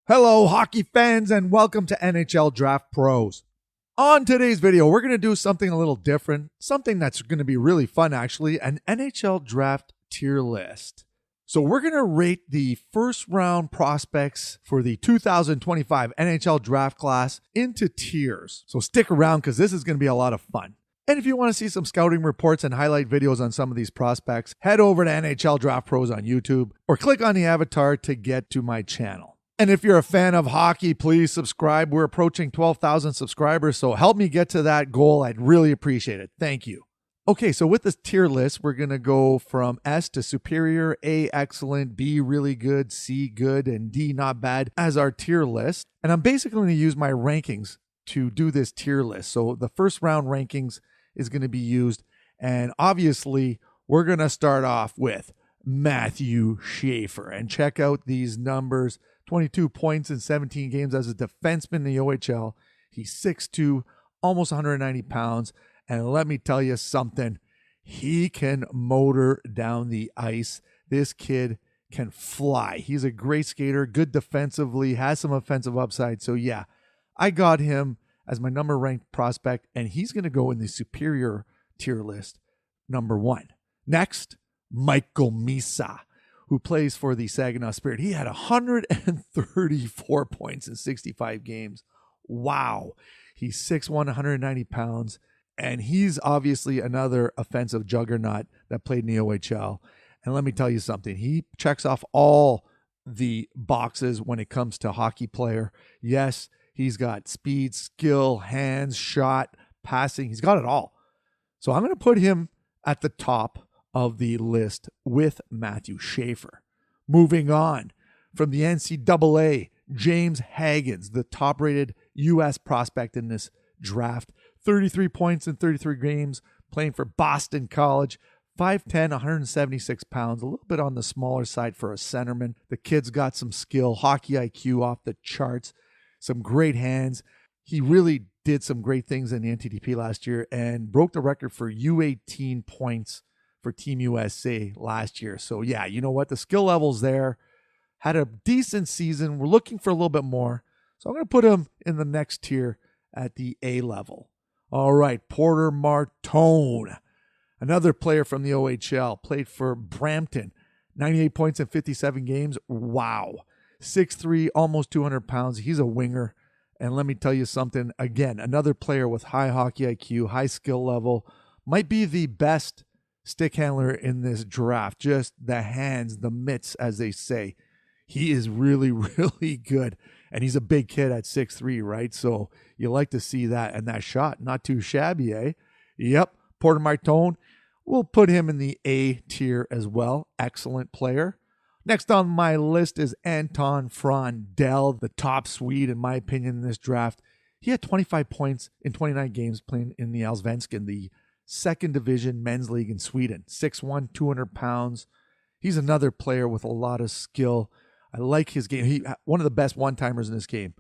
Hello, hockey fans, and welcome to NHL Draft Pros. On today's video, we're going to do something a little different, something that's going to be really fun, actually, an NHL Draft Tier List. So we're going to rate the first round prospects for the 2025 NHL Draft class into tiers. So stick around because this is going to be a lot of fun. And if you want to see some scouting reports and highlight videos on some of these prospects, head over to NHL Draft Pros on YouTube or click on the avatar to get to my channel. And if you're a fan of hockey, please subscribe. We're approaching 12,000 subscribers, so help me get to that goal. I'd really appreciate it. Thank you. Okay, so with this tier list, we're going to go from S to superior, A excellent, B really good, C good, and D not bad as our tier list. And I'm basically going to use my rankings to do this tier list. So the first round rankings is going to be used. And obviously, we're going to start off with Matthew Schaefer. And check out these numbers. 22 points in 17 games as a defenseman in the OHL. He's 6'2", almost 190 pounds. And let me tell you something, he can motor down the ice. This kid can fly. He's a great skater, good defensively, has some offensive upside. So yeah, I got him as my number ranked prospect, and he's going to go in the superior tier list, number 1. Next, Michael Misa, who plays for the Saginaw Spirit. He had 134 points in 65 games. Wow. He's 6'1", 190 pounds, and he's obviously another offensive juggernaut that played in the OHL. And let me tell you something. He checks off all the boxes when it comes to hockey player. Yes, he's got speed, skill, hands, shot, passing. He's got it all. So I'm going to put him at the top of the list with Matthew Schaefer. Moving on from the NCAA, James Haggins, the top-rated U.S. prospect in this draft. 33 points in 33 games, playing for Boston College. 5'10", 176 pounds, a little bit on the smaller side for a centerman. The kid's got some skill, hockey IQ off the charts, some great hands. He really did some great things in the NTDP last year and broke the record for U18 points for Team USA last year. So yeah, you know what? The skill level's there. Had a decent season. We're looking for a little bit more. So I'm going to put him in the next tier at the A level. All right, Porter Martone, another player from the OHL, played for Brampton. 98 points in 57 games. Wow. 6'3", almost 200 pounds. He's a winger. And let me tell you something. Again, another player with high hockey IQ, high skill level. Might be the best stick handler in this draft. Just the hands, the mitts, as they say. He is really, really good. And he's a big kid at 6'3", right? So you like to see that. And that shot, not too shabby, eh? Yep, Porter Martone. We'll put him in the A tier as well. Excellent player. Next on my list is Anton Frondell, the top Swede, in my opinion, in this draft. He had 25 points in 29 games playing in the Allsvenskan, the second division men's league in Sweden. 6'1", 200 pounds. He's another player with a lot of skill. I like his game. He one of the best one-timers in this game.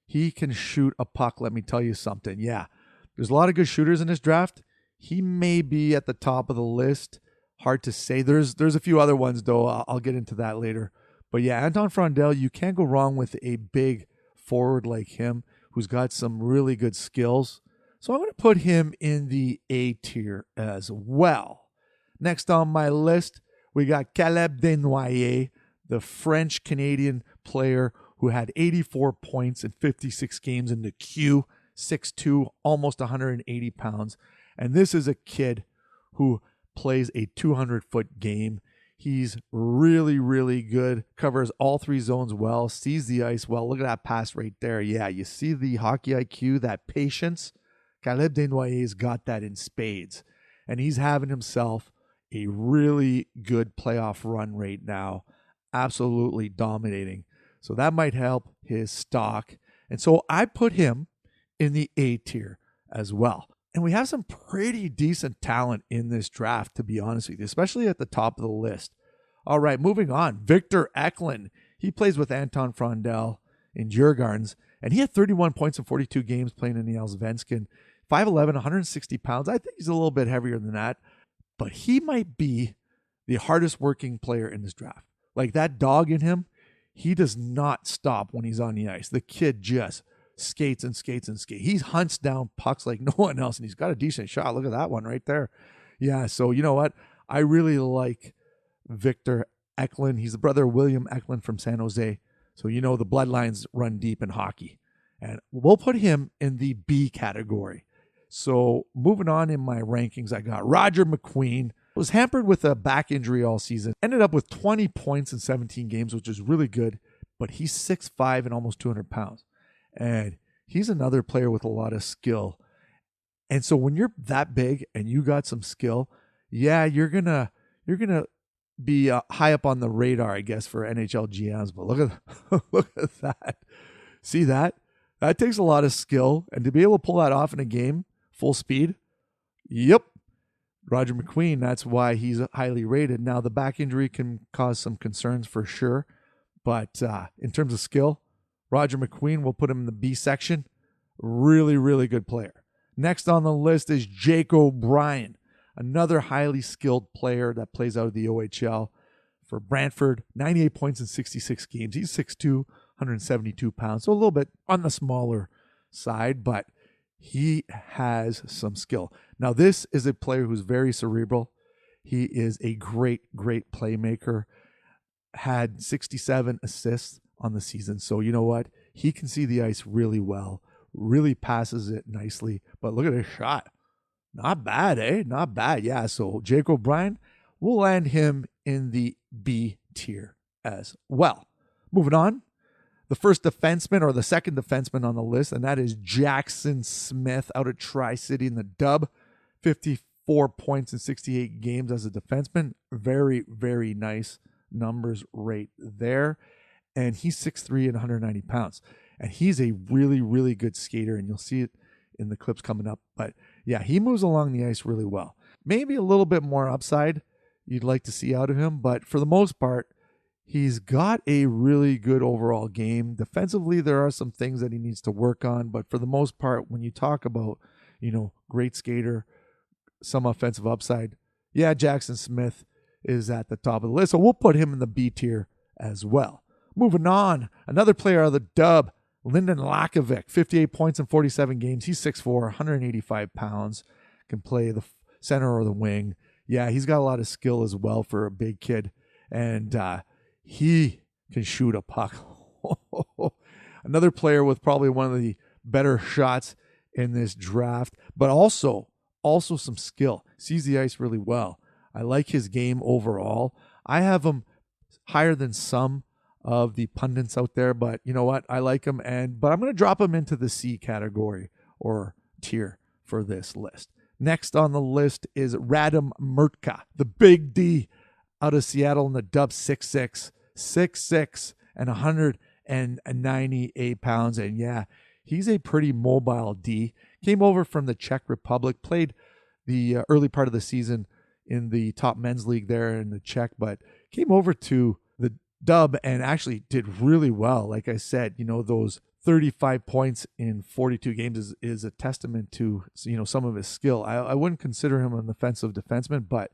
He can shoot a puck, let me tell you something. Yeah, there's a lot of good shooters in this draft. He may be at the top of the list. Hard to say. There's a few other ones, though. I'll get into that later. But yeah, Anton Frondell, you can't go wrong with a big forward like him who's got some really good skills. So I'm going to put him in the A tier as well. Next on my list, we got Caleb Desnoyers, the French-Canadian player who had 84 points in 56 games in the Q, 6'2", almost 180 pounds. And this is a kid who plays a 200-foot game. He's really, really good, covers all three zones well, sees the ice well. Look at that pass right there. Yeah, you see the hockey IQ, that patience. Caleb Desnoyers got that in spades. And he's having himself a really good playoff run right now. Absolutely dominating. So that might help his stock. And so I put him in the A tier as well. And we have some pretty decent talent in this draft, to be honest with you, especially at the top of the list. All right, moving on. Victor Eklund. He plays with Anton Frondell in Djurgårdens, and he had 31 points in 42 games playing in the Allsvenskan. 5'11", 160 pounds. I think he's a little bit heavier than that, but he might be the hardest working player in this draft. Like that dog in him, he does not stop when he's on the ice. The kid just skates and skates and skates. He hunts down pucks like no one else, and he's got a decent shot. Look at that one right there. Yeah, so you know what? I really like Victor Eklund. He's the brother of William Eklund from San Jose. So you know the bloodlines run deep in hockey. And we'll put him in the B category. So moving on in my rankings, I got Roger McQueen. Was hampered with a back injury all season. Ended up with 20 points in 17 games, which is really good. But he's 6'5" and almost 200 pounds. And he's another player with a lot of skill. And so when you're that big and you got some skill, yeah, you're gonna be high up on the radar, I guess, for NHL GMs. But look at that. See that? That takes a lot of skill, and to be able to pull that off in a game, full speed, yep. Roger McQueen, that's why he's highly rated. Now, the back injury can cause some concerns for sure, but in terms of skill, Roger McQueen, we'll put him in the B section. Really, really good player. Next on the list is Jake O'Brien, another highly skilled player that plays out of the OHL for Brantford. 98 points in 66 games. He's 6'2", 172 pounds, so a little bit on the smaller side, but he has some skill. Now, this is a player who's very cerebral. He is a great, great playmaker. Had 67 assists on the season. So you know what? He can see the ice really well, really passes it nicely. But look at his shot. Not bad, eh? Not bad. Yeah, so Jake O'Brien, we'll land him in the B tier as well. Moving on. The first defenseman or the second defenseman on the list, and that is Jackson Smith out of Tri-City in the Dub. 54 points in 68 games as a defenseman. Very, very nice numbers right there. And he's 6'3" and 190 pounds. And he's a really, really good skater, and you'll see it in the clips coming up. But yeah, he moves along the ice really well. Maybe a little bit more upside you'd like to see out of him, but for the most part, he's got a really good overall game. Defensively, there are some things that he needs to work on, but for the most part, when you talk about, great skater, some offensive upside, yeah, Jackson Smith is at the top of the list. So we'll put him in the B tier as well. Moving on, another player of the Dub, Lyndon Lakovic, 58 points in 47 games. He's 6'4", 185 pounds, can play the center or the wing. Yeah, he's got a lot of skill as well for a big kid, and he can shoot a puck. Another player with probably one of the better shots in this draft, but also some skill. Sees the ice really well. I like his game overall. I have him higher than some of the pundits out there, but you know what? I like him, but I'm going to drop him into the C category or tier for this list. Next on the list is Radim Murtka, the big D out of Seattle in the Dub, 6'6", and 198 pounds. And yeah, he's a pretty mobile D. Came over from the Czech Republic, played the early part of the season in the top men's league there in the Czech, but came over to the Dub and actually did really well. Like I said, those 35 points in 42 games is a testament to, some of his skill. I wouldn't consider him an offensive defenseman, but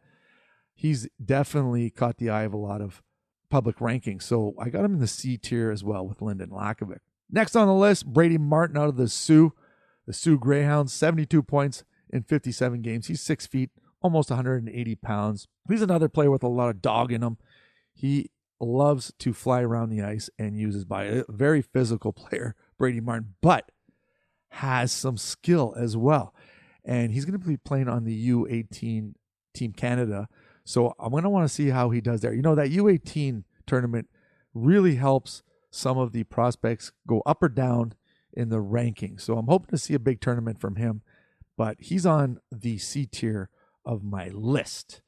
he's definitely caught the eye of a lot of public rankings. So I got him in the C tier as well with Lyndon Lakovic. Next on the list, Brady Martin out of the Sioux Greyhounds, 72 points in 57 games. He's 6 feet, almost 180 pounds. He's another player with a lot of dog in him. He loves to fly around the ice and use his body. A very physical player, Brady Martin, but has some skill as well. And he's going to be playing on the U18 Team Canada. So I'm going to want to see how he does there. That U18 tournament really helps some of the prospects go up or down in the rankings. So I'm hoping to see a big tournament from him, but he's on the C tier of my list.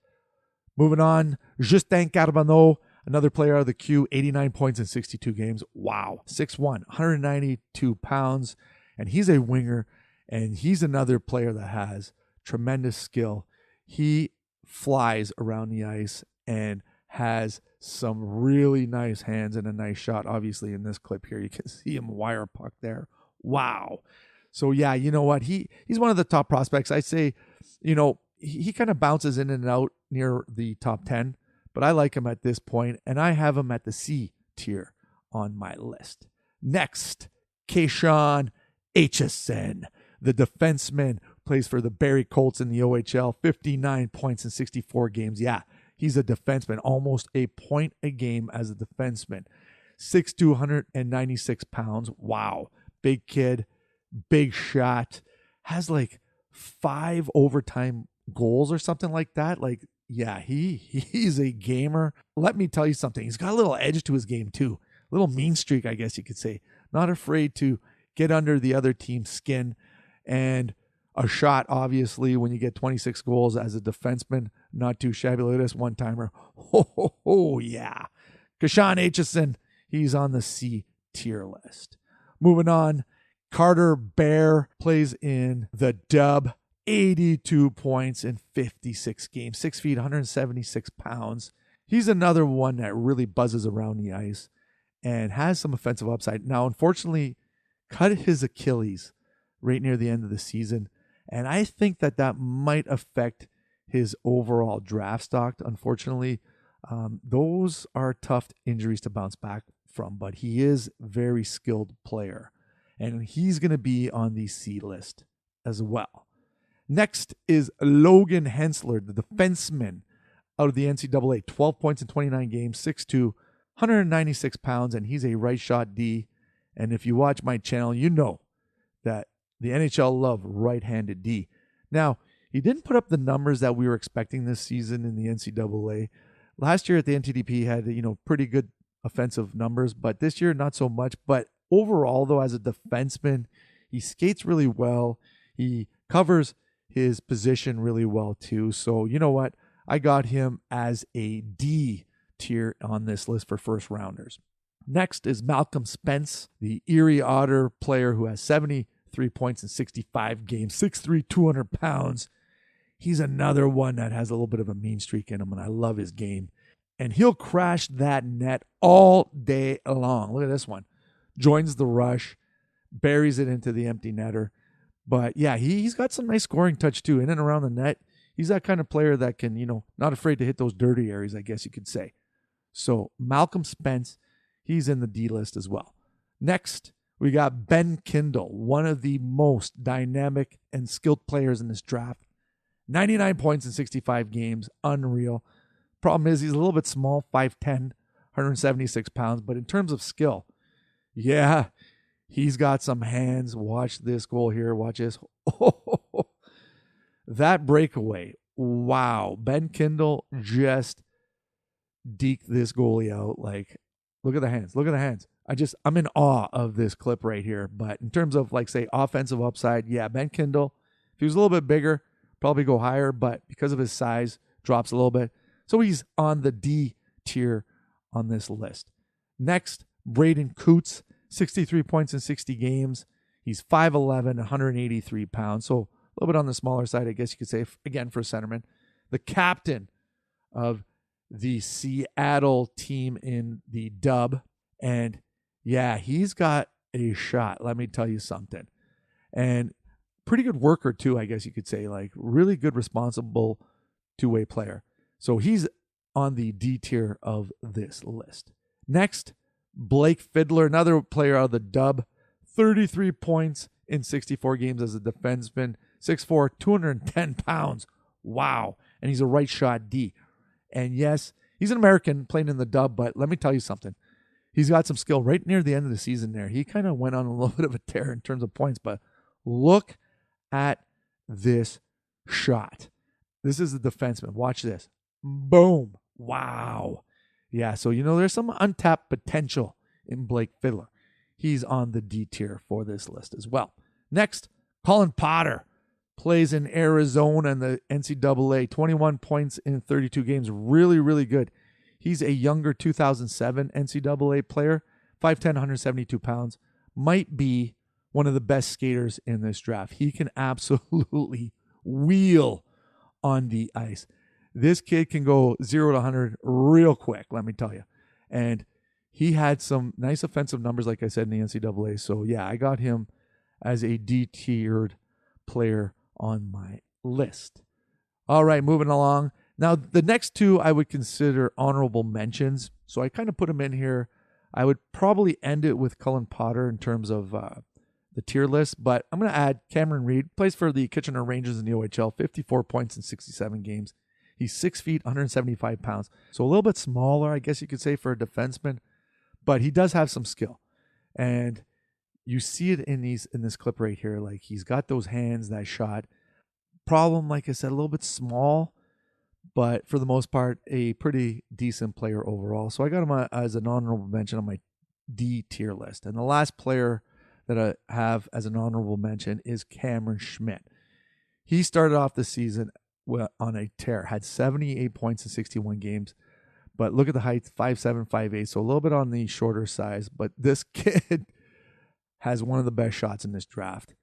Moving on, Justin Carbonneau, another player out of the Q, 89 points in 62 games. Wow. 6'1", 192 pounds. And he's a winger, and he's another player that has tremendous skill. He flies around the ice and has some really nice hands and a nice shot. Obviously, in this clip here, you can see him wire puck there. Wow. So, yeah, you know what? He's one of the top prospects. I say, he kind of bounces in and out near the top 10. But I like him at this point, and I have him at the C tier on my list. Next, Keyshawn Aitchison, the defenseman, plays for the Barrie Colts in the OHL, 59 points in 64 games. Yeah, he's a defenseman, almost a point a game as a defenseman. 6'2", 196 pounds. Wow. Big kid, big shot. Has like 5 overtime goals or something like that. Like, yeah, he's a gamer. Let me tell you something. He's got a little edge to his game too. A little mean streak, I guess you could say. Not afraid to get under the other team's skin. And a shot, obviously, when you get 26 goals as a defenseman, not too shabby. Look at this one-timer. Oh, yeah. Keyshawn Aitchison, he's on the C tier list. Moving on, Carter Bear plays in the Dub. 82 points in 56 games. 6 feet, 176 pounds. He's another one that really buzzes around the ice and has some offensive upside. Now, unfortunately, cut his Achilles right near the end of the season. And I think that might affect his overall draft stock. Unfortunately, those are tough injuries to bounce back from, but he is a very skilled player. And he's going to be on the C list as well. Next is Logan Hensler, the defenseman out of the NCAA. 12 points in 29 games, 6'2", 196 pounds, and he's a right shot D. And if you watch my channel, you know that the NHL love right-handed D. Now, he didn't put up the numbers that we were expecting this season in the NCAA. Last year at the NTDP, he had, pretty good offensive numbers, but this year, not so much. But overall, though, as a defenseman, he skates really well. He covers his position really well, too. So, you know what? I got him as a D tier on this list for first rounders. Next is Malcolm Spence, the Erie Otter player who has 73 points in 65 games, 6'3", 200 pounds. He's another one that has a little bit of a mean streak in him, and I love his game. And he'll crash that net all day long. Look at this one. Joins the rush, buries it into the empty netter. But yeah, he's got some nice scoring touch too, in and around the net. He's that kind of player that can, not afraid to hit those dirty areas, I guess you could say. So Malcolm Spence, he's in the D list as well. Next, we got Ben Kindle, one of the most dynamic and skilled players in this draft. 99 points in 65 games, unreal. Problem is he's a little bit small, 5'10", 176 pounds. But in terms of skill, yeah, he's got some hands. Watch this goal here. Watch this. Oh, that breakaway. Wow. Ben Kindle just deked this goalie out. Like, look at the hands. Look at the hands. I'm in awe of this clip right here. But in terms of, say, offensive upside, yeah, Ben Kindle, if he was a little bit bigger, probably go higher. But because of his size, drops a little bit. So he's on the D tier on this list. Next, Braden Coots, 63 points in 60 games. He's 5'11", 183 pounds. So a little bit on the smaller side, I guess you could say, again, for a centerman. The captain of the Seattle team in the Dub. And yeah, he's got a shot. Let me tell you something. And pretty good worker too, I guess you could say. Like, really good, responsible two-way player. So he's on the D tier of this list. Next, Blake Fiddler, another player out of the Dub. 33 points in 64 games as a defenseman. 6'4", 210 pounds. Wow. And he's a right shot D. And yes, he's an American playing in the Dub, but let me tell you something. He's got some skill right near the end of the season there. He kind of went on a little bit of a tear in terms of points, but look at this shot. This is the defenseman. Watch this. Boom. Wow. Yeah, so, there's some untapped potential in Blake Fiddler. He's on the D tier for this list as well. Next, Colin Potter plays in Arizona in the NCAA. 21 points in 32 games. Really, really good. He's a younger 2007 NCAA player. 5'10", 172 pounds. Might be one of the best skaters in this draft. He can absolutely wheel on the ice. This kid can go 0 to 100 real quick, let me tell you. And he had some nice offensive numbers, like I said, in the NCAA. So, yeah, I got him as a D-tiered player on my list. All right, moving along. Now, the next two I would consider honorable mentions. So I kind of put them in here I would probably end it with Cullen Potter in terms of the tier list, but I'm going to add Cameron Reid, plays for the Kitchener Rangers in the OHL, 54 points in 67 games. He's 6 feet, 175 pounds. So a little bit smaller, I guess you could say, for a defenseman, but he does have some skill. And you see it in this clip right here. Like, he's got those hands, that shot. Problem, like I said, a little bit small, but for the most part, a pretty decent player overall. So I got him as an honorable mention on my D tier list. And the last player that I have as an honorable mention is Cameron Schmidt. He started off the season on a tear, had 78 points in 61 games. But look at the height, 5'7", 5'8", so a little bit on the shorter size. But this kid has one of the best shots in this draft.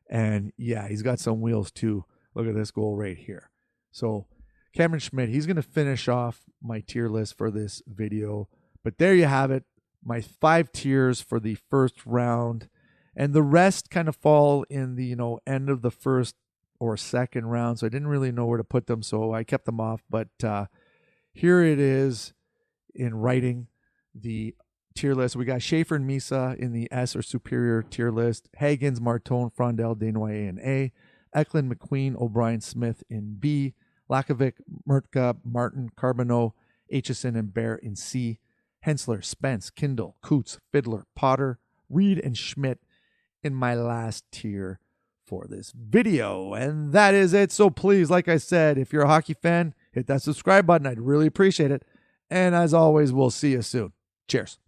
And yeah, he's got some wheels too. Look at this goal right here. So Cameron Schmidt, he's going to finish off my tier list for this video. But there you have it, my 5 tiers for the first round. And the rest kind of fall in the, end of the first or second round. So I didn't really know where to put them, so I kept them off. But here it is in writing, the tier list. We got Schaefer and Misa in the S or superior tier list. Hagens, Martone, Frondel, Desnoyers in A. Eklund, McQueen, O'Brien, Smith in B. Lakovic, Murtka, Martin, Carbonneau, Aitchison, and Bear in C. Hensler, Spence, Kindle, Coots, Fiddler, Potter, Reed, and Schmidt in my last tier for this video. And that is it. So please, like I said, if you're a hockey fan, hit that subscribe button. I'd really appreciate it. And as always, we'll see you soon. Cheers.